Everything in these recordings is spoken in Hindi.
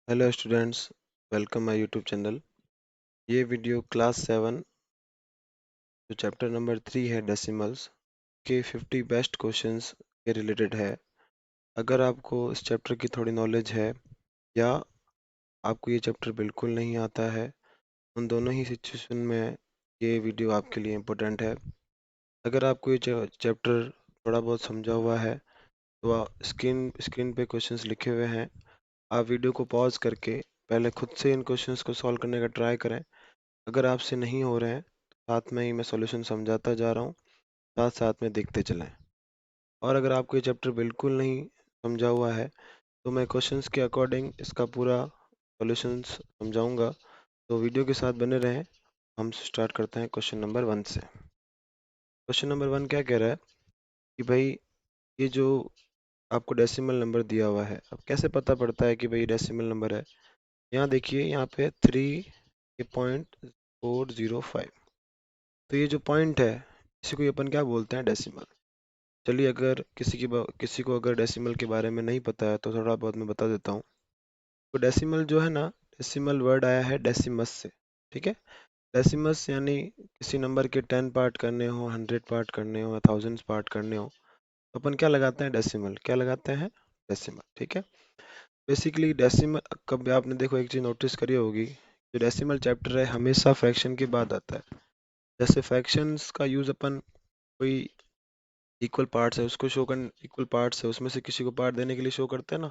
Hello students, welcome my YouTube channel. ये वीडियो क्लास 7 जो चैप्टर नंबर 3 है डेसिमल्स के 50 बेस्ट क्वेश्चंस के रिलेटेड है। अगर आपको इस चैप्टर की थोड़ी नॉलेज है या आपको ये चैप्टर बिल्कुल नहीं आता है, उन दोनों ही सिचुएशन में ये वीडियो आपके लिए इम्पोर्टेंट है। अगर आपको ये चैप्टर थोड़ा बहुत समझा हुआ है तो स्क्रीन पे क्वेश्चंस लिखे हुए हैं। आप वीडियो को पॉज करके पहले खुद से इन क्वेश्चंस को सॉल्व करने का ट्राई करें। अगर आपसे नहीं हो रहे हैं तो साथ में ही मैं सॉल्यूशन समझाता जा रहा हूँ, साथ साथ में देखते चलें। और अगर आपको ये चैप्टर बिल्कुल नहीं समझा हुआ है तो मैं क्वेश्चंस के अकॉर्डिंग इसका पूरा सॉल्यूशंस समझाऊंगा, तो वीडियो के साथ बने रहें। हम स्टार्ट करते हैं क्वेश्चन नंबर 1 से। क्वेश्चन नंबर 1 क्या कह रहा है कि भाई ये जो आपको डेसिमल नंबर दिया हुआ है, अब कैसे पता पड़ता है कि भाई डेसिमल नंबर है। यहाँ देखिए, यहाँ पे 3.405, तो ये जो पॉइंट है इसी को ही अपन क्या बोलते हैं, डेसिमल। चलिए, अगर किसी को अगर डेसिमल के बारे में नहीं पता है तो थोड़ा बहुत मैं बता देता हूँ। तो डेसिमल जो है ना, डेसिमल वर्ड आया है डेसिमस से। ठीक है, डेसिमस यानी किसी नंबर के 10 पार्ट करने हो, 100 पार्ट करने हो या थाउजेंड्स पार्ट करने हो तो अपन क्या लगाते हैं, डेसिमल। क्या लगाते हैं, डेसिमल। ठीक है, बेसिकली डेसिमल, कभी आपने देखो एक चीज़ नोटिस करी होगी, जो डेसिमल चैप्टर है हमेशा फ्रैक्शन के बाद आता है। जैसे फ्रैक्शंस का यूज़ अपन कोई इक्वल पार्ट्स है उसको शो कर, इक्वल पार्ट्स है उसमें से किसी को पार्ट देने के लिए शो करते हैं ना,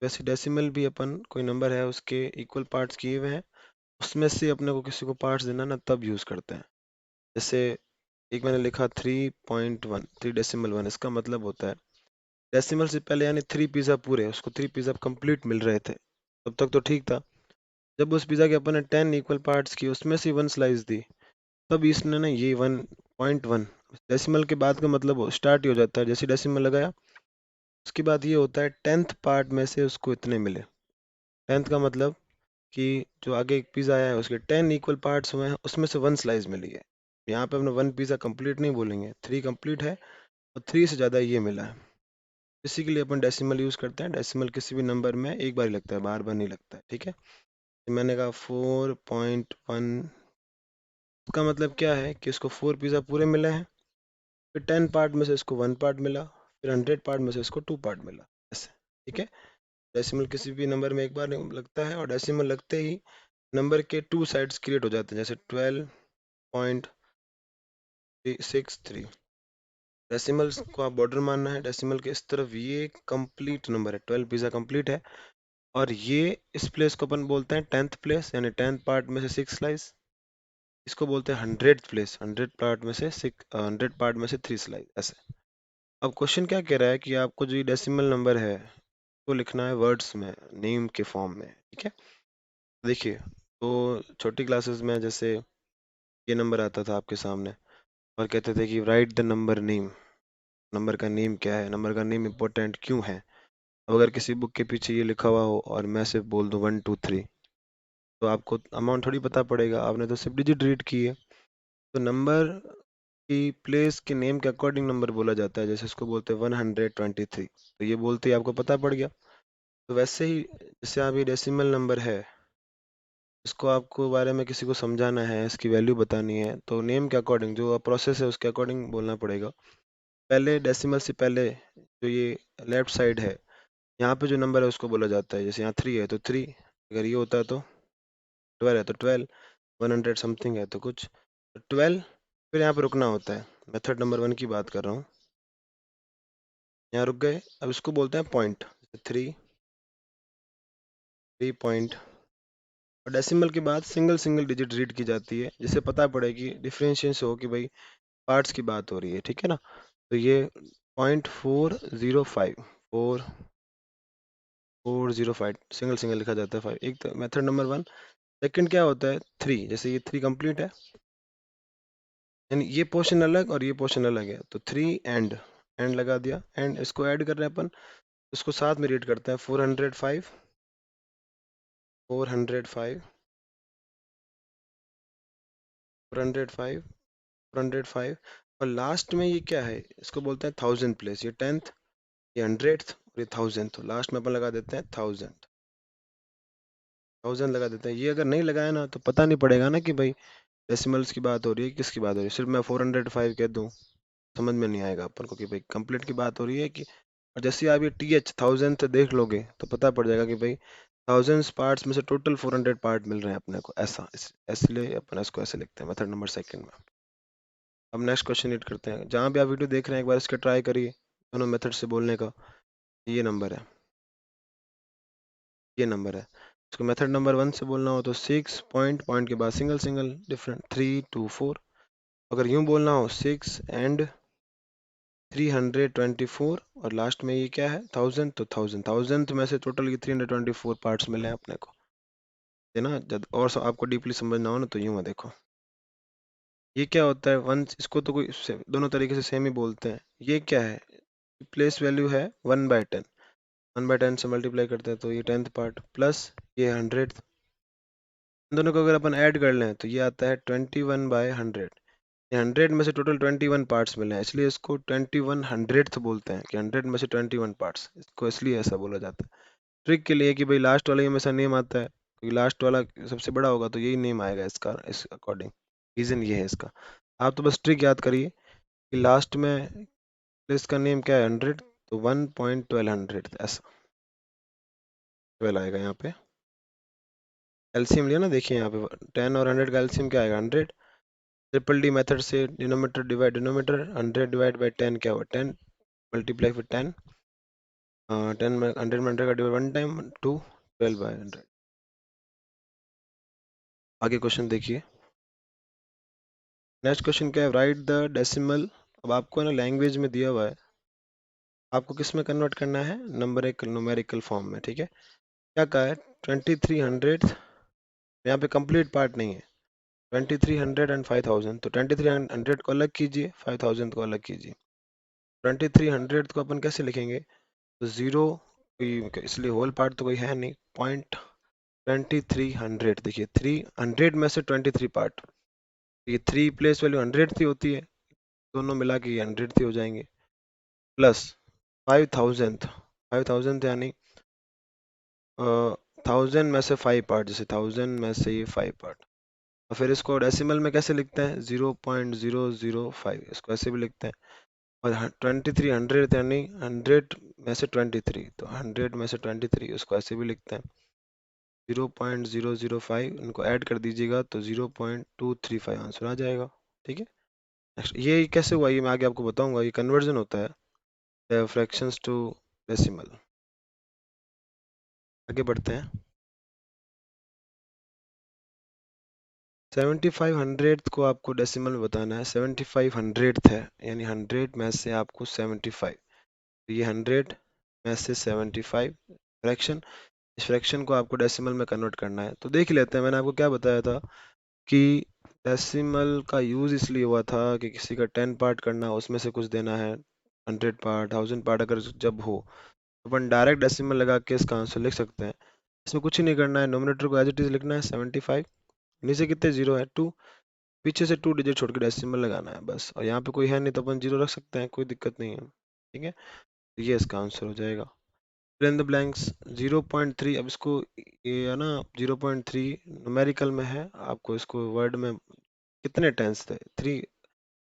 वैसे डेसिमल भी अपन कोई नंबर है उसके इक्वल पार्ट्स किए हुए हैं, उसमें से अपने को किसी को पार्ट्स देना ना, तब यूज़ करते हैं। जैसे एक मैंने लिखा 3.1, 3.1, इसका मतलब होता है डेसिमल से पहले यानी 3 पिज़्ज़ा पूरे, उसको 3 पिज़्ज़ा कंप्लीट मिल रहे थे, तब तक तो ठीक था। जब उस पिज़्ज़ा के अपन ने 10 इक्वल पार्ट्स किए, उसमें से 1 स्लाइस दी, तब इसने ना ये 1.1 डेसिमल के बाद का मतलब स्टार्ट ही हो जाता है। जैसे डेसिमल लगाया उसके बाद ये होता है 10th पार्ट में से उसको इतने मिले। 10th का मतलब कि जो आगे एक पिज़्ज़ा आया है उसके 10 इक्वल पार्ट्स हुए हैं, उसमें से 1 स्लाइस मिली है। यहाँ पे अपने 1 पिज़्ज़ा कंप्लीट नहीं बोलेंगे, 3 कंप्लीट है और 3 से ज़्यादा ये मिला है। इसी के लिए अपन डेसिमल यूज़ करते हैं। डेसिमल किसी भी नंबर में एक बार ही लगता है, बार बार नहीं लगता है। ठीक है, तो मैंने कहा 4.1, इसका मतलब क्या है कि इसको 4 पिज़्ज़ा पूरे मिले हैं, फिर 10 पार्ट में से इसको 1 पार्ट मिला, फिर 100 पार्ट में से इसको 2 पार्ट मिला, ऐसे। ठीक है, डेसिमल किसी भी नंबर में एक बार लगता है और डेसिमल लगते ही नंबर के 2 साइड्स क्रिएट हो जाते हैं, जैसे 12.63। डेसिमल्स को आप बॉर्डर मानना है, डेसिमल के इस तरफ ये कंप्लीट नंबर है, 12 पिज़्ज़ा कंप्लीट है। और ये इस प्लेस को अपन बोलते हैं 10th प्लेस, यानी 10th पार्ट में से 6 स्लाइस। इसको बोलते हैं 100th प्लेस, 100 पार्ट में से 6, 100 पार्ट में से 3 स्लाइस, ऐसे। अब क्वेश्चन क्या कह रहा है कि आपको जो ये डेसिमल नंबर है वो लिखना है वर्ड्स में, नेम के फॉर्म में। ठीक है, देखिए, तो छोटी क्लासेस में जैसे ये नंबर आता था आपके सामने और कहते थे कि right the number name, number का नेम क्या है, नंबर का नेम इम्पोर्टेंट क्यों है। अब अगर किसी बुक के पीछे ये लिखा हुआ हो और मैं सिर्फ बोल दूं 1 2 3, तो आपको अमाउंट थोड़ी पता पड़ेगा, आपने तो सिर्फ डिजिट रीड की है। तो नंबर की प्लेस के नेम के अकॉर्डिंग नंबर बोला जाता है, जैसे इसको बोलते हैं 123, तो ये बोलते ही आपको पता पड़ गया। तो वैसे ही जैसे आप ये डेसिमल नंबर है, इसको आपको बारे में किसी को समझाना है, इसकी वैल्यू बतानी है, तो नेम के अकॉर्डिंग जो प्रोसेस है उसके अकॉर्डिंग बोलना पड़ेगा। पहले डेसिमल से पहले जो ये लेफ्ट साइड है, यहाँ पे जो नंबर है उसको बोला जाता है, जैसे यहाँ 3 है तो 3, अगर ये होता है तो 12 है तो 12, 100 समथिंग है तो कुछ, तो 12, फिर यहाँ पे रुकना होता है। मेथड नंबर 1 की बात कर रहा हूँ, यहाँ रुक गए। अब इसको बोलते हैं पॉइंट, 3 पॉइंट। और डेसिमल के बाद सिंगल सिंगल डिजिट रीड की जाती है, जिससे पता पड़े कि डिफरेंशिएशन हो कि भाई पार्ट्स की बात हो रही है। ठीक है ना, तो ये 0.405, 4.405 सिंगल सिंगल लिखा जाता है 5, एक तो मेथड नंबर 1। सेकंड क्या होता है, 3, जैसे ये 3 कंप्लीट है, यानी ये पोर्शन अलग और ये पोर्शन अलग है, तो 3 एंड, एंड लगा दिया, एंड इसको ऐड कर रहे हैं अपन, इसको साथ में रीड करते हैं 405, 405, 405, 405। और लास्ट में ये क्या है, इसको बोलते हैं 1000 प्लेस, ये 10th, ये 100th और ये 1000th, तो लास्ट में अपन लगा देते हैं 1000। 1000 लगा देते हैं। ये अगर नहीं लगाया ना तो पता नहीं पड़ेगा ना कि भाई डेसिमल्स की बात हो रही है, किसकी बात हो रही है। सिर्फ मैं 405 कह दूँ, समझ में नहीं आएगा अपन को कि भाई कंप्लीट की बात हो रही है कि। और जैसे आप ये TH 1000 देख लोगे तो पता पड़ जाएगा कि भाई थाउजेंड्स पार्ट्स में से टोटल 400 पार्ट मिल रहे हैं अपने को, ऐसा इसलिए अपन इसको ऐसे लिखते हैं मेथड नंबर सेकंड में। अब नेक्स्ट क्वेश्चन रीड करते हैं। जहाँ भी आप वीडियो देख रहे हैं एक बार इसका ट्राई करिए दोनों मेथड से बोलने का। ये नंबर है, ये नंबर है। इसको मेथड नंबर 1 से बोलना हो तो 6 पॉइंट, पॉइंट के बाद सिंगल सिंगल डिफरेंट 3 2 4। अगर यूं बोलना हो 6 एंड 324 और लास्ट में ये क्या है 1000, तो 1000 में से टोटल ये 324 पार्ट्स मिले हैं अपने को, है ना। जब और आपको डीपली समझना हो ना तो यूं है, देखो ये क्या होता है वन, इसको तो कोई दोनों तरीके से सेम ही बोलते हैं। ये क्या है, प्लेस वैल्यू है 1/10, 1/10 से मल्टीप्लाई करते हैं तो ये 10th पार्ट प्लस ये 100th। इन दोनों को अगर अपन ऐड कर लें तो ये आता है 21/100। 100 में से टोटल 21 पार्ट्स मिले हैं, इसलिए इसको 21/100th बोलते हैं कि 100 में से 21 पार्ट्स, इसको इसलिए ऐसा बोला जाता है। ट्रिक के लिए कि भाई लास्ट वाला ही हमेशा नेम आता है, क्योंकि लास्ट वाला सबसे बड़ा होगा तो यही नेम आएगा इसका, इस अकॉर्डिंग। रीजन ये है इसका। आप तो बस ट्रिक याद करिए कि लास्ट में इसका नेम क्या है 100, तो 1.1200 ऐसा 12 आएगा यहाँ पे। एलसीएम लिया ना, देखिए यहाँ पे 10 और 100 का एलसीएम क्या आएगा 100। ट्रिपल डी मेथड से denominator divide denominator, 100 divide by 10 क्या हुआ 10, मल्टीप्लाई फिर 10, 10 में 100 में 100 का डिवाइड 1 टाइम 2, 12/100। आगे क्वेश्चन देखिए। नेक्स्ट क्वेश्चन क्या है, राइट द डेसिमल। अब आपको है ना लैंग्वेज में दिया हुआ है, आपको किस में कन्वर्ट करना है, नंबर एक न्यूमेरिकल फॉर्म में, ठीक है। क्या कहा है 2300, यहाँ पे कंप्लीट पार्ट नहीं है। 2300 एंड 5000, तो 2300 को अलग कीजिए, 5000 को अलग कीजिए। 2300 को अपन कैसे लिखेंगे, तो जीरो, इसलिए होल पार्ट तो कोई है नहीं, पॉइंट 2300। देखिए 300 में से 23 पार्ट, ये 3 प्लेस वैल्यू 100 थी होती है, दोनों मिला के 100 थी हो जाएंगे, प्लस 5000, 5000 यानी 1000 में से 5 पार्ट, जैसे 1000 में से ये 5 पार्ट। और फिर इसको डेसिमल में कैसे लिखते हैं 0.005, इसको ऐसे भी लिखते हैं। और 2300 यानी 100 में से 23, तो 100 में से 23 उसको ऐसे भी लिखते हैं 0.005, इनको ऐड कर दीजिएगा तो 0.235 आंसर आ जाएगा, ठीक है। नेक्स्ट ये कैसे हुआ, ये मैं आगे आपको बताऊंगा, ये कन्वर्जन होता है फ्रैक्शंस टू डेसिमल। आगे बढ़ते हैं। 7500 को आपको डेसिमल में बताना है, 7500 है यानी 100 में से आपको 75, तो ये 100 में से 75 फ्रैक्शन, इस फ्रैक्शन को आपको डेसिमल में कन्वर्ट करना है। तो देख ही लेते हैं, मैंने आपको क्या बताया था कि डेसिमल का यूज़ इसलिए हुआ था कि किसी का 10 पार्ट करना, उसमें से कुछ देना है, 100 पार्ट 1000 पार्ट अगर जब हो तो अपन डायरेक्ट डेसिमल लगा के इसका आंसर लिख सकते हैं। इसमें कुछ ही नहीं करना है, नोमिनेटर को एज इट इज लिखना है 75, नीचे कितने जीरो है 2, पीछे से 2 डिजिट छोड़ के डेसिमल लगाना है बस। और यहाँ पे कोई है नहीं तो अपन जीरो रख सकते हैं, कोई दिक्कत नहीं है, ठीक है। तो ये इसका आंसर हो जाएगा। फिल इन द ब्लैंक्स 0.3, अब इसको ये है ना 0.3 न्यूमेरिकल में है, आपको इसको वर्ड में कितने टेंस थे,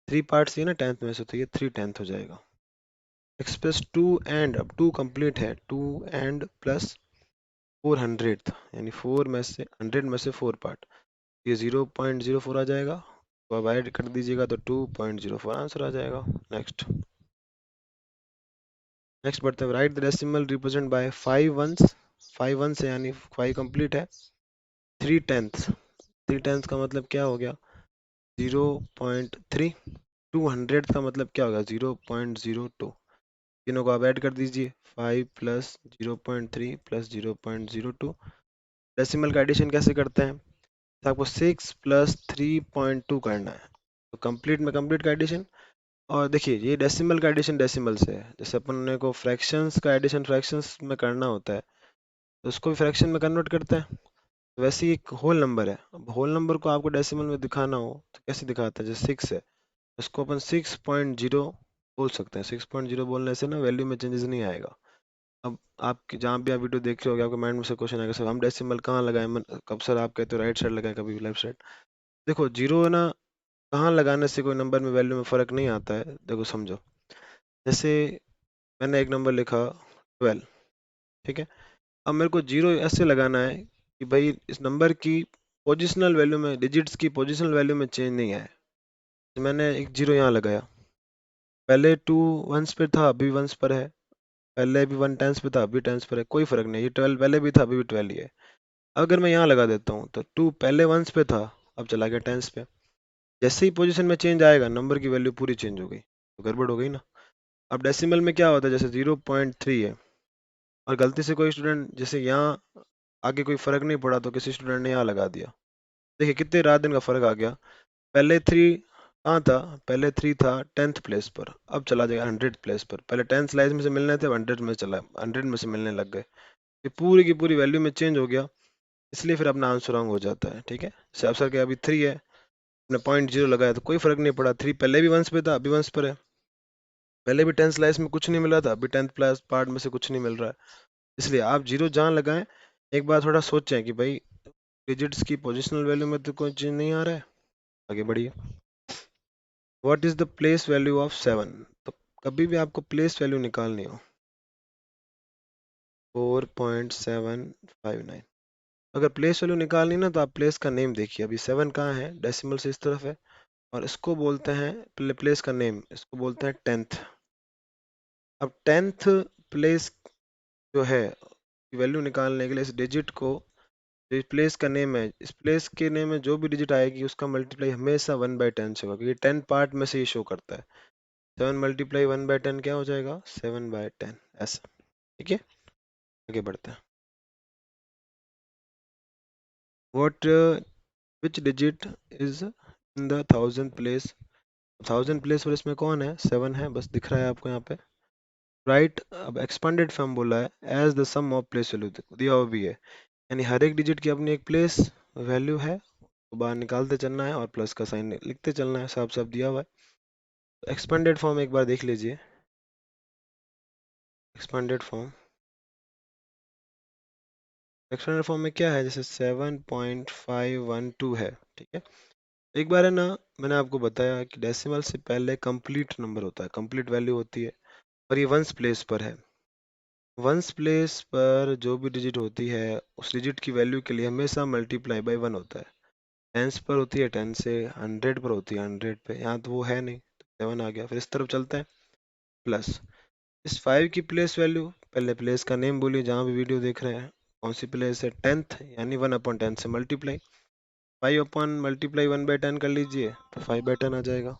3 पार्ट्स ये ना 10th में से, तो ये 3/10 हो जाएगा। एक्सप्रेस 2 एंड, अब 2 कंप्लीट है, 2 एंड प्लस 400 यानी 4 में से 100 में से 4 पार्ट, ये 0.04 आ जाएगा। तो अब ऐड कर दीजिएगा तो 2.04 आंसर आ जाएगा। नेक्स्ट नेक्स्ट बढ़ते हैं, right the decimal represent by 5 ones. 5 ones है यानी 5 कंप्लीट है, 3/10, 3/10 का मतलब क्या हो गया 0.3, 200 का मतलब क्या होगा 0.02, तीनों को आप ऐड कर दीजिए 5 प्लस 0.3 प्लस 0.02। डेसिमल का एडिशन कैसे करते हैं, तो आपको 6 प्लस 3.2 करना है, तो कंप्लीट में कंप्लीट का एडिशन। और देखिए ये डेसिमल का एडिशन डेसिमल से है, जैसे अपन को फ्रैक्शंस का एडिशन फ्रैक्शंस में करना होता है तो उसको भी फ्रैक्शन में कन्वर्ट करते हैं। वैसे ही एक होल नंबर है, अब होल नंबर को आपको डेसिमल में दिखाना हो तो कैसे दिखाता है, जैसे 6 है, उसको अपन 6.0 बोल सकते हैं, 6.0 बोलने से ना वैल्यू में चेंजेस नहीं आएगा। अब आपकी जहाँ भी आप वीडियो देख रहे होगे आपके माइंड में से क्वेश्चन आएगा, सर हम डेसिमल कहाँ लगाएं, कब सर आप कहते हो राइट साइड लगाएं कभी लेफ्ट साइड। देखो जीरो है ना, कहाँ लगाने से कोई नंबर में वैल्यू में फ़र्क नहीं आता है। देखो समझो, जैसे मैंने एक नंबर लिखा 12, ठीक है। अब मेरे को जीरो ऐसे लगाना है कि भाई इस नंबर की पोजिशनल वैल्यू में, डिजिट्स की पोजिशनल वैल्यू में चेंज नहीं आए। तो मैंने एक जीरो यहाँ लगाया, पहले टू वंस पे था अभी वंस पर है, पहले भी वन टेंस पे था अभी टेंस पर है, कोई फर्क नहीं। ये 12 पहले भी था अभी भी 12 ही है। अगर मैं यहाँ लगा देता हूँ तो टू पहले वंस पे था, अब चला गया टेंस पे। जैसे ही पोजीशन में चेंज आएगा नंबर की वैल्यू पूरी चेंज हो गई, तो गड़बड़ हो गई ना। अब डेसिमल में क्या होता है, जैसे 0.3 है और गलती से कोई स्टूडेंट जैसे यहाँ आगे कोई फर्क नहीं पड़ा तो किसी स्टूडेंट ने यहाँ लगा दिया, देखिए कितने रात दिन का फर्क आ गया। पहले थ्री कहाँ था, पहले थ्री था 10th प्लेस पर, अब चला जाएगा 100th प्लेस पर। पहले 10th स्लाइस में से मिलने थे, अब 100 में चला, 100 में से मिलने लग गए। ये पूरी की पूरी वैल्यू में चेंज हो गया, इसलिए फिर अपना आंसर रॉन्ग हो जाता है। ठीक है, जैसे अवसर के अभी थ्री है, अपने 0.0 लगाया तो कोई फर्क नहीं पड़ा, थ्री पहले भी वंस पे था अभी वंस पर है। पहले भी 10th स्लाइस में कुछ नहीं मिला था, अभी 10th प्लस पार्ट में से कुछ नहीं मिल रहा है। इसलिए आप जीरो जहाँ लगाएं, एक बार थोड़ा सोचें कि भाई डिजिट्स की पोजिशनल वैल्यू में तो कोई चेंज नहीं आ रहा है। आगे बढ़िए। What is the place value of 7? तो कभी भी आपको प्लेस वैल्यू निकालनी हो, 4.759। अगर प्लेस वैल्यू निकालनी ना तो आप प्लेस का नेम देखिए। अभी 7 कहाँ है, डेसिमल से इस तरफ है, और इसको बोलते हैं प्लेस का नेम, इसको बोलते हैं 10th। अब 10th प्लेस जो है वैल्यू निकालने के लिए इस डिजिट को, जो इस प्लेस का नेम है, इस प्लेस के नेम में जो भी डिजिट आएगी उसका मल्टीप्लाई हमेशा 1/10 से होगा, क्योंकि 10 पार्ट में से ये शो करता है। 7 मल्टीप्लाई 1/10 क्या हो जाएगा, 7/10 ऐसा। ठीक है, आगे बढ़ते हैं। What which digit is in the 1000 place? 1000 place पर इसमें कौन है, 7 है, बस दिख रहा है आपको यहाँ पे। राइट, अब एक्सपांडेड फॉर्म बोला है, as the sum of place value दिया हुआ भी है, यानी हर एक डिजिट की अपनी एक प्लेस वैल्यू है, तो बाहर निकालते चलना है और प्लस का साइन लिखते चलना है, साफ साफ दिया हुआ है। एक्सपेंडेड फॉर्म एक बार देख लीजिए। एक्सपेंडेड फॉर्म, एक्सपेंडेड फॉर्म में क्या है, जैसे 7.512 है, ठीक है। एक बार है ना, मैंने आपको बताया कि डेसिमल से पहले कंप्लीट नंबर होता है, कंप्लीट वैल्यू होती है, और ये वंस प्लेस पर है। वंस प्लेस पर जो भी डिजिट होती है उस डिजिट की वैल्यू के लिए हमेशा मल्टीप्लाई बाय 1 होता है। टेंस पर होती है 10 से, 100 पर होती है 100 पे, यहाँ तो वो है नहीं, 7 आ गया। फिर इस तरफ चलते हैं, प्लस इस 5 की प्लेस वैल्यू, पहले प्लेस का नेम बोलिए जहाँ भी वीडियो देख रहे हैं, कौन सी प्लेस है, 10th, यानी 1/10 से मल्टीप्लाई, 5/10 कर लीजिए तो 5/10 आ जाएगा।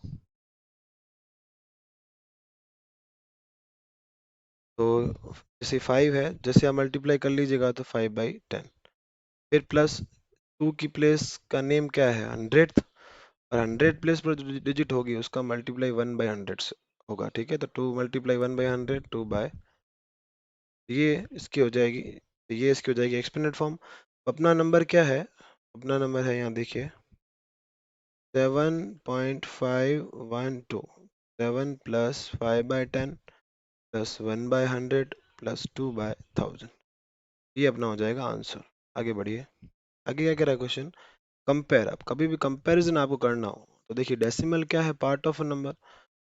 तो जैसे 5 है, जैसे आप मल्टीप्लाई कर लीजिएगा तो 5/10। फिर प्लस टू की प्लेस का नेम क्या है, 100th, और 100 प्लेस पर जो डिजिट होगी उसका मल्टीप्लाई 1/100 से होगा। ठीक है, तो 2 मल्टीप्लाई 1/100, 2 ये इसकी हो जाएगी, ये इसकी हो जाएगी एक्सपेंडेड फॉर्म। अपना नंबर क्या है, अपना नंबर है यहाँ देखिए 7.512, 7 प्लस 5/10 प्लस 1/100 प्लस 2/1000, ये अपना हो जाएगा आंसर। आगे बढ़िए। आगे क्या कह रहा है क्वेश्चन, कंपेयर। अब कभी भी कंपैरिजन आपको करना हो तो देखिए डेसिमल क्या है, पार्ट ऑफ अ नंबर,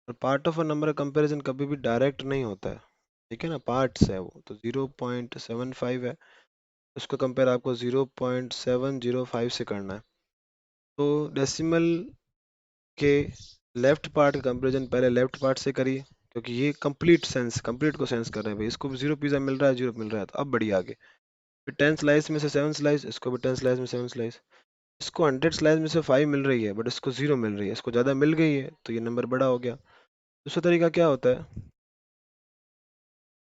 और पार्ट ऑफ अ नंबर का कंपैरिजन कभी भी डायरेक्ट नहीं होता है, ठीक है ना, पार्ट्स है वो। तो 0.75 है, उसका कंपेयर आपको 0.705 से करना है। तो डेसिमल के लेफ्ट पार्ट का कंपेरिजन पहले लेफ्ट पार्ट से करिए, क्योंकि ये कंप्लीट सेंस, कंप्लीट को सेंस कर रहे हैं भाई, इसको भी 0 पिज्जा मिल रहा है, 0 मिल रहा है, तो अब बढ़िया आगे। फिर 10 स्लाइस में से 7 स्लाइस, इसको भी 10 स्लाइस में 7 स्लाइस, इसको 100 स्लाइस में से 5 मिल रही है बट इसको 0 मिल रही है, इसको ज़्यादा मिल गई है तो ये नंबर बड़ा हो गया। दूसरा तरीका क्या होता है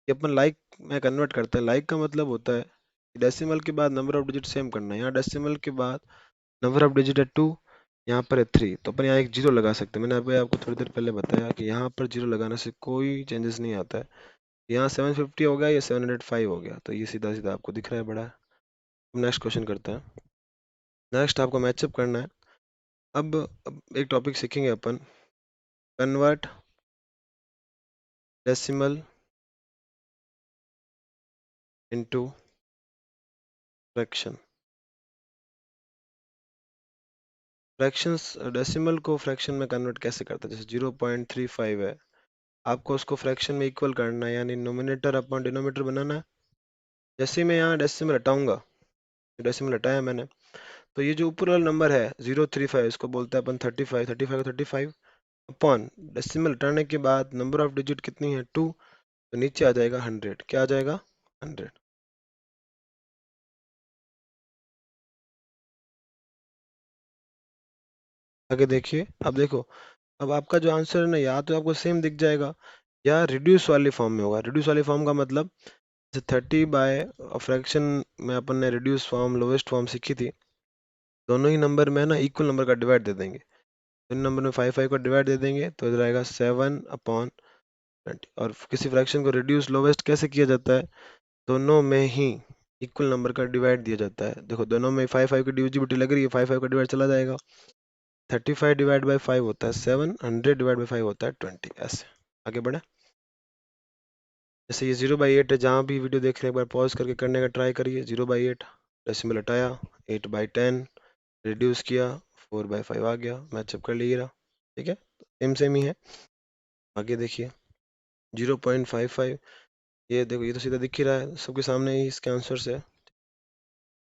कि अपन लाइक में कन्वर्ट करते हैं। लाइक का मतलब होता है कि डेसिमल के बाद नंबर ऑफ डिजिट सेम करना है। यहाँ डेसिमल के बाद नंबर ऑफ डिजिट है 2, यहाँ पर है 3, तो अपन यहाँ एक जीरो लगा सकते हैं। मैंने अभी आपको थोड़ी देर पहले बताया कि यहाँ पर जीरो लगाने से कोई चेंजेस नहीं आता है। यहाँ 750 हो गया, या 705 हो गया, तो ये सीधा सीधा आपको दिख रहा है बड़ा है। नेक्स्ट क्वेश्चन करते हैं। नेक्स्ट आपको मैचअप करना है। अब एक टॉपिक सीखेंगे अपन, convert decimal into fraction. Fractions decimal को फ्रैक्शन में कन्वर्ट कैसे करते हैं? जैसे 0.35 है, आपको उसको फ्रैक्शन में इक्वल करना है, यानी नोमिनेटर अपॉन डिनोमिनेटर बनाना है। जैसे मैं यहाँ डेसिमल हटाऊंगा, डेसिमल हटाया मैंने, तो ये जो ऊपर वाला नंबर है 035, इसको बोलते हैं अपन 35, 35 को 35 अपॉन डेसिमल हटाने के बाद नंबर ऑफ डिजिट कितनी है 2, तो नीचे आ जाएगा 100। क्या आ जाएगा? 100। आगे देखिए, अब देखो, अब आपका जो आंसर है ना, या तो आपको सेम दिख जाएगा या रिड्यूस वाली फॉर्म में होगा। रिड्यूस वाली फॉर्म का मतलब जैसे 30 बाय फ्रैक्शन में अपन ने रिड्यूस फॉर्म लोवेस्ट फॉर्म सीखी थी, दोनों ही नंबर में ना इक्वल नंबर का डिवाइड दे देंगे। दोनों नंबर में 5 5 का डिवाइड दे देंगे तो इधर आएगा 7/20। और किसी फ्रैक्शन को रिड्यूस लोवेस्ट कैसे किया जाता है? दोनों में ही इक्वल नंबर का डिवाइड दिया जाता है। देखो दोनों में 5 5 की डिविजिबिलिटी लग रही है, 5 5 का डिवाइड चला जाएगा। 35 डिवाइड बाई 5 होता है 7, 100 डिवाइड बाई 5 होता है 20। ऐसे आगे बढ़े। जैसे ये 0/8 है, जहाँ भी वीडियो देख रहे हैं एक बार पॉज करके करने का ट्राई करिए। 0/8 डेसिमल हटाया, 8/10 रिड्यूस किया, 4/5 आ गया, मैचअप कर लीजिएगा। ठीक है, सेम सेम ही है। आगे देखिए 0.55, ये देखो ये तो सीधा दिख ही रहा है सबके सामने ही, इसके आंसर से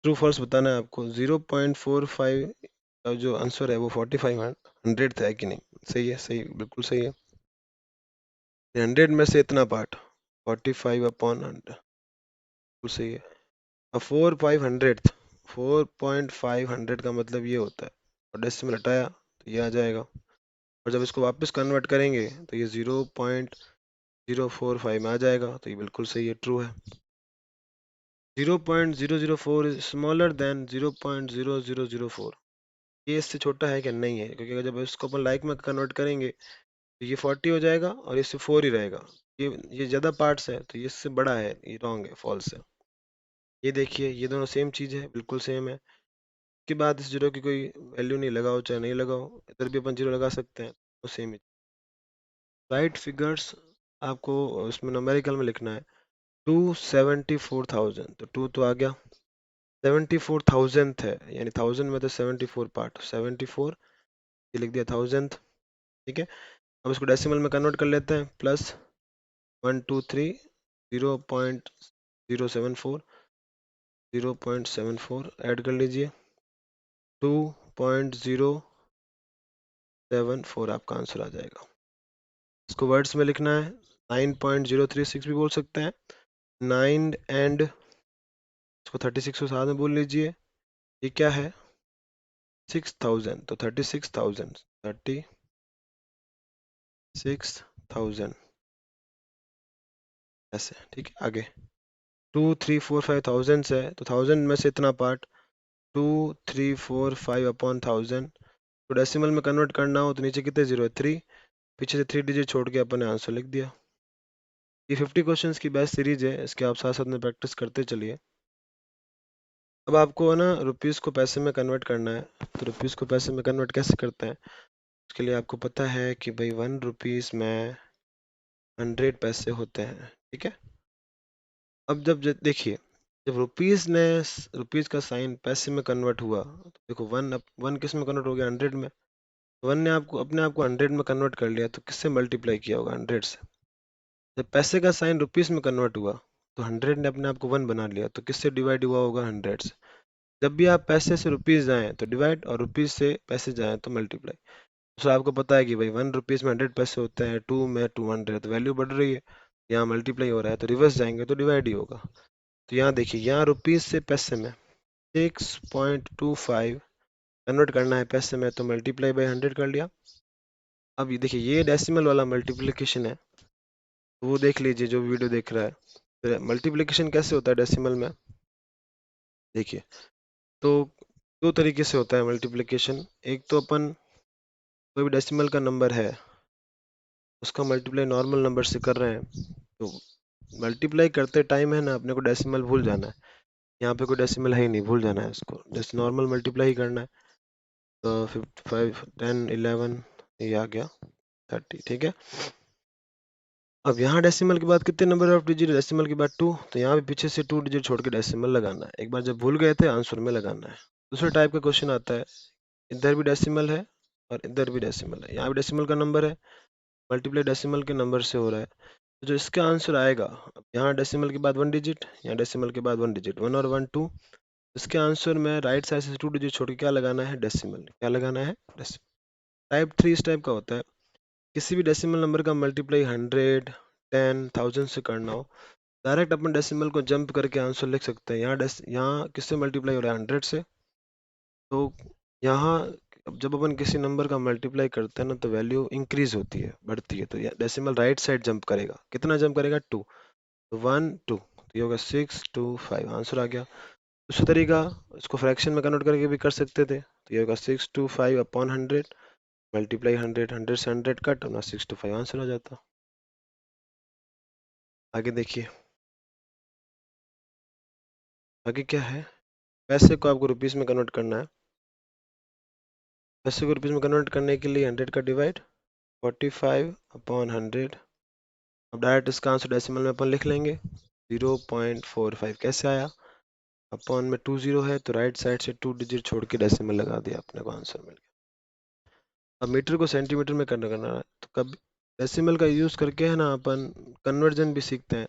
ट्रू फॉल्स बताना है आपको। 0.45 का जो आंसर है वो 45 100 था कि नहीं? सही है, सही, बिल्कुल सही है। 100 में से इतना पार्ट 45/100, बिल्कुल सही है। अब 4/500 का मतलब ये होता है, और डेसिमल हटाया तो ये आ जाएगा। और जब इसको वापस कन्वर्ट करेंगे तो ये 0.045 में आ जाएगा, तो ये बिल्कुल सही है, ट्रू है। 0.004 इज स्मॉलर देन 0.0004, ये इससे छोटा है क्या? नहीं है, क्योंकि अगर जब इसको अपन लाइक में कन्वर्ट करेंगे तो ये 40 हो जाएगा और इससे 4 ही रहेगा। ये ज़्यादा पार्ट्स है तो ये इससे बड़ा है, ये रॉन्ग है, फॉल्स है। ये देखिए ये दोनों सेम चीज़ है, बिल्कुल सेम है। उसके बाद इस जीरो की कोई वैल्यू नहीं लगाओ चाहे नहीं लगाओ, इधर भी अपन जीरो लगा सकते हैं, तो सेम ही। राइट फिगर्स आपको उसमें नंबरिकल में लिखना है। 274,000, तो 2 तो आ गया, 74,000 है, यानी 1000 में तो 74 पार्ट, 74 ये लिख दिया 1000। ठीक है, अब इसको डेसिमल में कन्वर्ट कर लेते हैं। प्लस 123 0.074 0.74 ऐड कर लीजिए, 2.074 आपका आंसर आ जाएगा। इसको वर्ड्स में लिखना है, 9.036 भी बोल सकते हैं। 9 एंड इसको 36 को साथ में बोल लीजिए। ये क्या है? 6000, तो 36,000, 36,000 ऐसे। ठीक है, आगे 2 3 4 5 थाउजेंड है, तो 1000 में से इतना पार्ट 2 3 4 5/1000। तो डेसिमल में कन्वर्ट करना हो तो नीचे कितने जीरो है? 3, पीछे से 3 डिजिट छोड़ के अपन ने आंसर लिख दिया। ये 50 क्वेश्चंस की बेस्ट सीरीज है, इसके आप साथ साथ में प्रैक्टिस करते चलिए। अब आपको है ना रुपीज़ को पैसे में कन्वर्ट करना है, तो रुपीज़ को पैसे में कन्वर्ट कैसे करते हैं? उसके लिए आपको पता है कि भाई 1 रुपीज़ में 100 पैसे होते हैं। ठीक है, अब जब देखिए, जब रुपीज़ का साइन पैसे में कन्वर्ट हुआ, तो देखो वन किस में कन्वर्ट हो गया? 100 में। वन ने आपको अपने आप को 100 में कन्वर्ट कर लिया, तो किससे मल्टीप्लाई किया होगा? 100 से। जब पैसे का साइन रुपीज़ में कन्वर्ट हुआ तो 100 ने अपने आप को 1 बना लिया, तो किससे डिवाइड हुआ होगा? 100 से। जब भी आप पैसे से रुपीज़ जाएँ तो डिवाइड, और रुपीज़ से पैसे जाएँ तो मल्टीप्लाई। तो आपको पता है कि भाई 1 रुपीज़ में 100 पैसे होते हैं, 2 में 200, तो वैल्यू बढ़ रही है, यहाँ मल्टीप्लाई हो रहा है, तो रिवर्स जाएंगे तो डिवाइड ही होगा। तो यहाँ देखिए, यहाँ रुपीज़ से पैसे में 6.25 कन्वर्ट करना है पैसे में, तो मल्टीप्लाई बाई 100 कर लिया। अब ये देखिए, ये डेसिमल वाला मल्टीप्लिकेशन है, तो वो देख लीजिए जो वीडियो देख रहा है। तो मल्टीप्लिकेशन कैसे होता है डेसिमल में? देखिए, तो दो तरीके से होता है मल्टीप्लिकेशन। एक तो अपन कोई भी डेसिमल का नंबर है उसका मल्टीप्लाई नॉर्मल नंबर से कर रहे हैं, तो मल्टीप्लाई करते टाइम है ना अपने को डेसिमल भूल जाना है। यहाँ पे कोई डेसिमल है ही नहीं, भूल जाना है इसको, जैसे नॉर्मल मल्टीप्लाई ही करना है। तो 55 10 11 ये आ गया 30। ठीक है, अब यहाँ डेसिमल के बाद कितने नंबर ऑफ डिजिट, डेसिमल के बाद 2, तो यहाँ भी पीछे से 2 डिजिट छोड़ के डेसिमल लगाना है। एक बार जब भूल गए थे आंसर में लगाना है। दूसरे टाइप का क्वेश्चन आता है, इधर भी डेसिमल है और इधर भी डेसिमल है, यहाँ भी डेसिमल का नंबर है, मल्टीप्लाई डेसिमल के नंबर से हो रहा है। तो जो इसका आंसर आएगा, यहाँ डेसिमल के बाद 1 डिजिट, यहाँ डेसिमल के बाद 1 डिजिट, 1 और 1 2, इसके आंसर में राइट साइड से 2 डिजिट छोड़ के क्या लगाना है, डेसिमल। क्या लगाना है, डेसिमल। टाइप 3 इस टाइप का होता है, किसी भी डेसिमल नंबर का मल्टीप्लाई 100, 10, 1000 से करना हो, डायरेक्ट अपन डेसिमल को जंप करके आंसर लिख सकते हैं। यहाँ किससे मल्टीप्लाई हो रहा है, 100 से, तो यहाँ जब अपन किसी नंबर का मल्टीप्लाई करते हैं ना, तो वैल्यू इंक्रीज होती है, बढ़ती है, तो डेसिमल राइट साइड जंप करेगा। कितना जंप करेगा, 2, तो 1 2, तो ये होगा 6 2 5, आंसर आ गया। दूसरा तरीका, इसको फ्रैक्शन में कन्वर्ट करके भी कर सकते थे, तो ये होगा 6 2 5 अपॉन 100, मल्टीप्लाई 100, 100 से 100 कट, अपना 6 2 5 आंसर आ जाता। आगे देखिए, आगे क्या है, पैसे को आपको रुपीस में कन्वर्ट करना है। पैसे को रुपीस में कन्वर्ट करने के लिए 100 का डिवाइड 45 अपॉन 100। अब डायरेक्ट इसका आंसर डेसिमल में अपन लिख लेंगे, 0.45 कैसे आया, अपॉन में 2 0 है, तो राइट साइड से 2 डिजिट छोड़ के डेसिमल लगा दिया, अपने को आंसर मिल गया। अब मीटर को सेंटीमीटर में करना है, तो कब डेसिमल का यूज करके है ना, अपन कन्वर्जन भी सीखते हैं।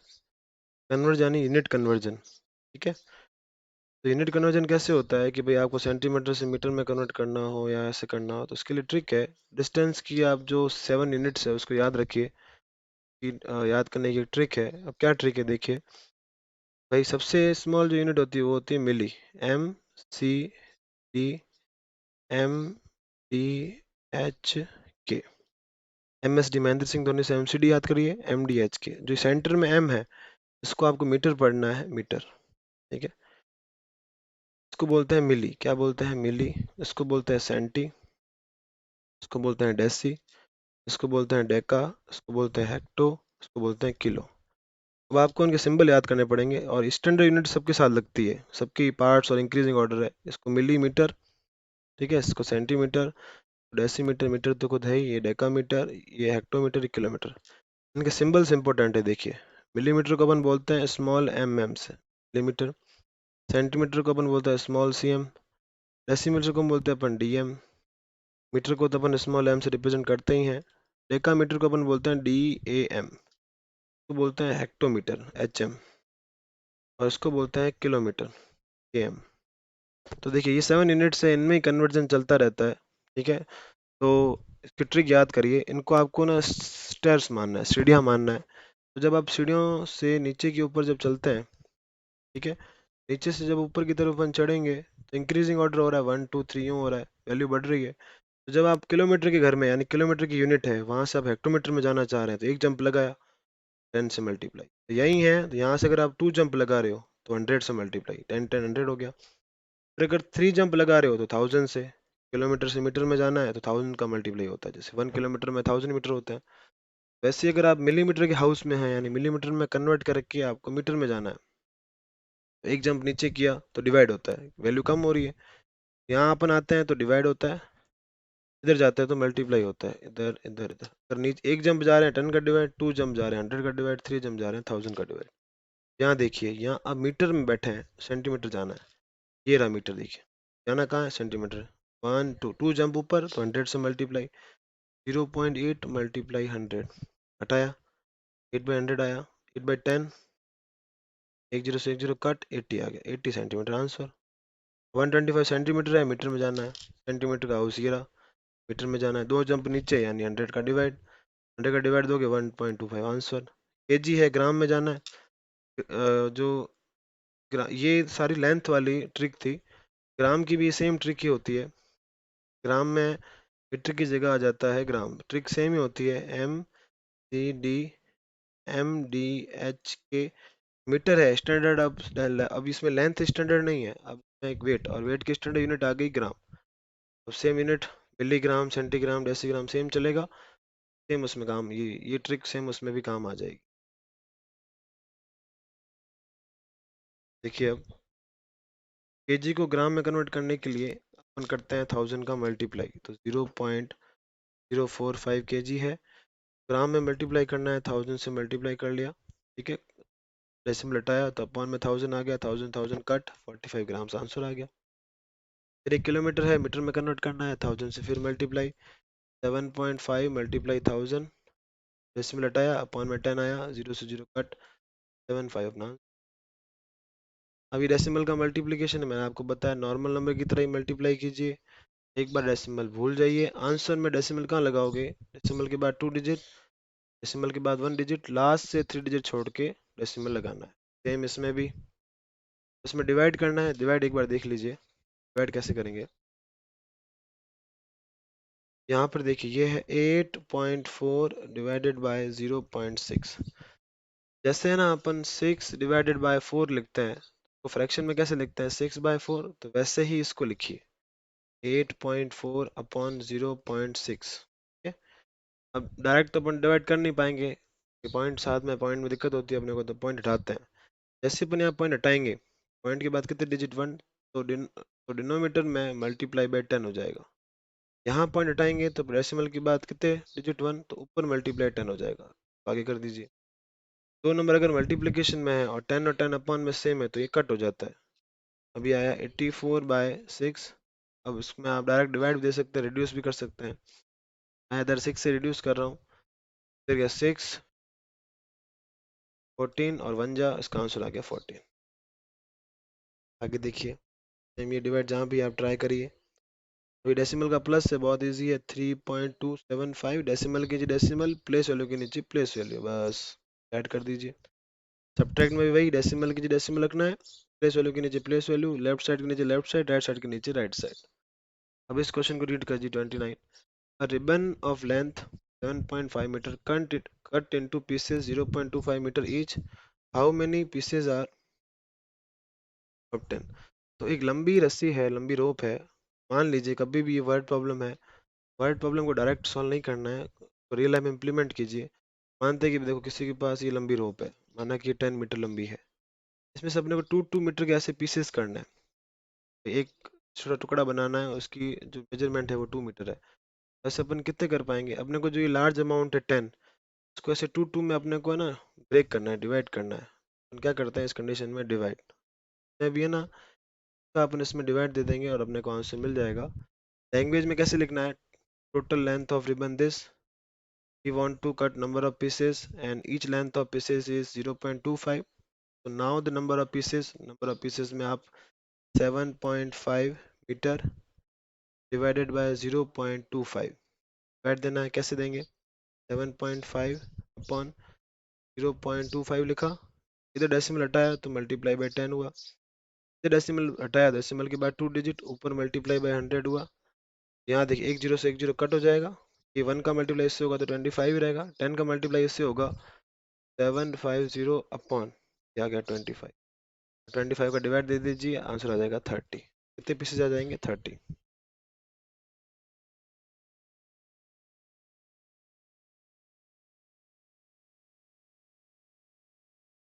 कन्वर्जन यानी यूनिट कन्वर्जन, ठीक है। तो यूनिट कन्वर्जन कैसे होता है कि भाई आपको सेंटीमीटर से मीटर में कन्वर्ट करना हो या ऐसे करना हो, तो उसके लिए ट्रिक है, डिस्टेंस की आप जो 7 यूनिट्स है उसको याद रखिए, कि याद करने की ट्रिक है। अब क्या ट्रिक है देखिए भाई, सबसे स्मॉल जो यूनिट होती है वो होती है मिली, M C D M D H K. M S D Mahendra Singh Dhoni से एम सी डी याद करिए, एम डी एच के। जो सेंटर में एम है, इसको आपको मीटर पढ़ना है, मीटर, ठीक है। इसको बोलते हैं मिली, क्या बोलते हैं, मिली। इसको बोलते हैं सेंटी, इसको बोलते हैं डेसी, इसको बोलते हैं डेका, इसको बोलते हैं हेक्टो, इसको बोलते हैं किलो। अब आपको उनके सिंबल याद करने पड़ेंगे, और स्टैंडर्ड यूनिट सबके साथ लगती है, सबकी पार्ट्स और इंक्रीजिंग ऑर्डर है। इसको मिलीमीटर, ठीक है, इसको सेंटीमीटर, डेसीमीटर, मीटर तो खुद है ही, ये डेकामीटर, ये हेक्टोमीटर, ये किलोमीटर। इनके सिंबल्स इंपॉर्टेंट है, देखिए। मिलीमीटर को अपन बोलते हैं स्मॉल एम एम से, मिलीमीटर। सेंटीमीटर को अपन बोलते हैं स्मॉल सी एम। डेसीमीटर को हम बोलते हैं अपन डी एम। मीटर को तो अपन स्मॉल एम से रिप्रेजेंट करते ही हैं। डेकामीटर को अपन बोलते हैं डी ए एम। इसको बोलते हैं हेक्टोमीटर, एच एम। और इसको बोलते हैं किलोमीटर, के एम। तो देखिए ये 7 यूनिट्स है, इनमें ही कन्वर्जन चलता रहता है, ठीक है। तो इसकी ट्रिक याद करिए, इनको आपको ना स्टेयर्स मानना है, सीढ़ियाँ मानना है। तो जब आप सीढ़ियों से नीचे के ऊपर जब चलते हैं, ठीक है, नीचे से जब ऊपर की तरफ अपन चढ़ेंगे, तो इंक्रीजिंग ऑर्डर हो रहा है, 1 2 3 यूँ हो रहा है, वैल्यू बढ़ रही है। तो जब आप किलोमीटर के घर में, यानी किलोमीटर की यूनिट है, वहां से आप हेक्टोमीटर में जाना चाह रहे हैं, तो एक जंप लगाया, 10 से मल्टीप्लाई, तो यही है। तो यहाँ से अगर आप 2 जंप लगा रहे हो, तो 100 से मल्टीप्लाई, 10 10 100 हो गया। फिर अगर 3 जंप लगा रहे हो, तो 1000 से, किलोमीटर से मीटर में जाना है, तो 1000 का मल्टीप्लाई होता है, जैसे 1 किलोमीटर में 1000 मीटर होता है। वैसे ही अगर आप मिलीमीटर के हाउस में हैं, यानी मिलीमीटर में कन्वर्ट करके आपको मीटर में जाना है, तो एक जंप नीचे किया तो डिवाइड होता है, वैल्यू कम हो रही है। यहाँ अपन आते हैं तो डिवाइड होता है, इधर जाते हैं तो मल्टीप्लाई होता है, इधर इधर इधर। अगर नीचे एक जंप जा रहे हैं 10 का डिवाइड, 2 जंप जा रहे हैं 100 का डिवाइड, 3 जंप जा रहे हैं 1000 का डिवाइड। यहाँ देखिए, यहाँ अब मीटर में बैठे हैं, सेंटीमीटर जाना है, ये रहा मीटर, देखिए जाना कहाँ है, सेंटीमीटर। 1 2 2 जंप ऊपर, तो 100 से मल्टीप्लाई, 0.8 मल्टीप्लाई 100, हटाया, 8/100 आया, 8/10, एक जीरो से एक जीरो कट, 80 आ गया, 80 सेंटीमीटर आंसर। 125 सेंटीमीटर है, मीटर में जाना है, सेंटीमीटर का हाउस ये रहा, मीटर में जाना है, 2 जंप नीचे, यानी 100 का डिवाइड, 100 का डिवाइड दोगे 1.25 आंसर। केजी है, ग्राम में जाना है। जो ये सारी लेंथ वाली ट्रिक थी, ग्राम की भी सेम ट्रिक ही होती है। ग्राम में मीटर की जगह आ जाता है ग्राम, ट्रिक सेम ही होती है, M C D M D H K. Metre है स्टैंडर्ड, अब इसमें लेंथ स्टैंडर्ड नहीं है, अब एक वेट, और वेट की स्टैंडर्ड यूनिट आ गई ग्राम। अब same unit, milligram, centigram, decigram same चलेगा, सेम उसमें काम, ये ट्रिक सेम उसमें भी काम आ जाएगी। देखिए अब केजी को ग्राम में कन्वर्ट करने के लिए अपन करते हैं 1000 का मल्टीप्लाई, तो 0.045 केजी है, ग्राम में मल्टीप्लाई करना है, 1000 से मल्टीप्लाई कर लिया, ठीक है। डेसिमल हटाया तो अपॉन में 1000 आ गया, 1000 कट 45 ग्राम आंसर आ गया। फिर 1 किलोमीटर है, मीटर में कन्वर्ट करना है, 1000 से फिर मल्टीप्लाई, 7.5 मल्टीप्लाई 1000, डेसिमल हटाया, अपॉन में 10 आया, 0 से 0 कट, 75 अपना। अभी डेसिमल का मल्टीप्लिकेशन है, मैंने आपको बताया नॉर्मल नंबर की तरह ही मल्टीप्लाई कीजिए। एक बार डेसिमल भूल जाइए, आंसर में डेसिमल कहाँ लगाओगे, डेसिमल के बाद 2 डिजिट, डेसिमल के बाद 1 डिजिट, लास्ट से 3 डिजिट छोड़ के डेसिमल लगाना है। सेम इसमें भी, इसमें डिवाइड करना है, डिवाइड एक बार देख लीजिए, डिवाइड कैसे करेंगे। यहाँ पर देखिए ये है 8.4 डिवाइडेड बाय 0.6। जैसे है ना अपन 6 डिवाइडेड बाय 4 लिखते हैं, तो फ्रैक्शन में कैसे लिखते हैं 6/4, तो वैसे ही इसको लिखिए 8.4 अपॉन 0.6। ठीक है, अब डायरेक्ट तो अपन डिवाइड कर नहीं पाएंगे, पॉइंट साथ में, पॉइंट में दिक्कत होती है अपने को, तो पॉइंट हटाते हैं। जैसे अपन यहाँ पॉइंट हटाएंगे, पॉइंट के बाद कितने डिजिट 1, तो डिनोमीटर में मल्टीप्लाई बाय 10 हो जाएगा। यहाँ पॉइंट हटाएंगे तो डेसिमल की बात कितने डिजिट 1, तो ऊपर मल्टीप्लाई 10 हो जाएगा। आगे कर दीजिए, दो नंबर अगर मल्टीप्लिकेशन में है और 10 और 10 अपॉन में सेम है तो ये कट हो जाता है। अभी आया 84/6। अब इसमें आप डायरेक्ट डिवाइड भी दे सकते हैं, रिड्यूस भी कर सकते हैं। मैं इधर 6 से रिड्यूस कर रहा हूँ, फिर गया 6, 14 और 1 जा, इसका आंसर आ गया 14। आगे देखिए, सेम ये डिवाइड जहाँ भी आप ट्राई करिए। अभी डेसिमल का प्लस से बहुत इजी है, 3.275, डेसिमल के नीचे डेसिमल, प्लेस वैल्यू के नीचे प्लेस वैल्यू, बस ऐड कर दीजिए। सब्ट्रैक्ट में भी वही, डेसिमल के नीचे डेसिमल रखना है, प्लेस वैल्यू के नीचे प्लेस वैल्यू, लेफ्ट साइड के नीचे लेफ्ट साइड, राइट साइड के नीचे राइट साइड। अब इस क्वेश्चन को रीड कर जी 29। A ribbon of length 7.5 meter cut into pieces 0.25 meter each. How many pieces are obtained? तो एक लंबी रस्सी है, लंबी रोप है। मान लीजिए कभी भी ये वर्ड प्रॉब्लम है, वर्ड प्रॉब्लम को डायरेक्ट सॉल्व नहीं करना है, तो रियल लाइफ में इम्प्लीमेंट कीजिए। मानते हैं कि देखो किसी के पास ये लंबी रोप है, माना कि ये 10 मीटर लंबी है, इसमें से अपने को 2 मीटर के ऐसे पीसेस करना है। तो एक छोटा टुकड़ा बनाना है, उसकी जो मेजरमेंट है वो 2 मीटर है। वैसे अपन कितने कर पाएंगे, अपने को जो ये लार्ज अमाउंट है 10, इसको ऐसे 2 में अपने को है ना ब्रेक करना है, डिवाइड करना है। अपन क्या करते हैं इस कंडीशन में, डिवाइड में भी है ना, तो अपन इसमें डिवाइड दे देंगे और अपने को आंसर मिल जाएगा। लैंग्वेज में कैसे लिखना है, total length of ribbon this, we want to cut number of pieces and each length of pieces is 0.25। तो now the number of pieces में आप 7.5 मीटर डिवाइडेड बाय 0.25 डिवाइड देना है, कैसे देंगे, 7.5 अपॉन 0.25 लिखा, इधर डेसिमल हटाया तो मल्टीप्लाई बाय 10 हुआ, इधर डेसिमल हटाया, डेसिमल के बाद 2 डिजिट, ऊपर मल्टीप्लाई बाय 100 हुआ। यहाँ देखिए 1 0 से 1 0 कट हो जाएगा, ये 1 का मल्टीप्लाई इससे होगा तो 25 ही रहेगा, 10 का मल्टीप्लाई इससे होगा 750 अपॉन, क्या गया 25, 25 का डिवाइड दे दीजिए, आंसर आ जाएगा 30। कितने पीसेज आ जाएंगे 30।